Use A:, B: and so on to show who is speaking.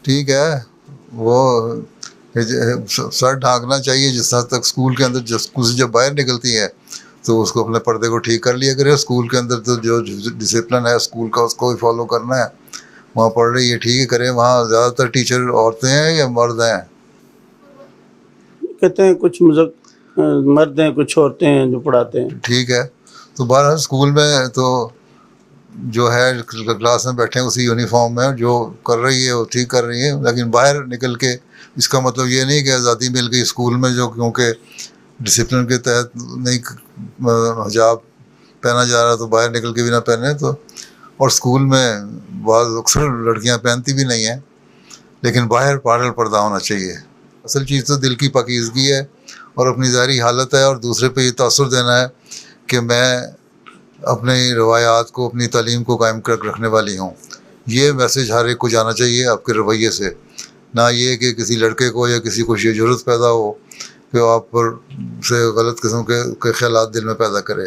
A: ٹھیک ہے، وہ سر ڈھانکنا چاہیے جس حد تک اسکول کے اندر، اسکول سے جب باہر نکلتی ہے تو اس کو اپنے پردے کو ٹھیک کر لیا کرے. اسکول کے اندر تو جو ڈسپلن ہے اسکول کا اس کو بھی فالو کرنا ہے. وہاں پڑھ رہی ہے ٹھیک ہے کریں. وہاں زیادہ تر ٹیچر عورتیں ہیں یا مرد ہیں؟
B: کہتے ہیں کچھ مرد ہیں، کچھ عورتیں ہیں جو پڑھاتے ہیں.
A: ٹھیک ہے، تو بہرحال اسکول میں تو جو ہے کلاس میں بیٹھے ہیں اسی یونیفارم میں، جو کر رہی ہے وہ ٹھیک کر رہی ہے. لیکن باہر نکل کے اس کا مطلب یہ نہیں کہ آزادی مل گئی اسکول میں، جو کیونکہ ڈسپلن کے تحت نہیں حجاب پہنا جا رہا تو باہر نکل کے بھی نہ پہنے. تو اور اسکول میں بعض اکثر لڑکیاں پہنتی بھی نہیں ہیں، لیکن باہر پارل پردہ ہونا چاہیے. اصل چیز تو دل کی پاکیزگی ہے اور اپنی ظاہری حالت ہے، اور دوسرے پہ یہ تاثر دینا ہے کہ میں اپنی روایات کو، اپنی تعلیم کو قائم کر رکھنے والی ہوں. یہ میسج ہر ایک کو جانا چاہیے آپ کے رویے سے، نہ یہ کہ کسی لڑکے کو یا کسی کو یہ ضرورت پیدا ہو کہ آپ پر سے غلط قسم کے خیالات دل میں پیدا کرے.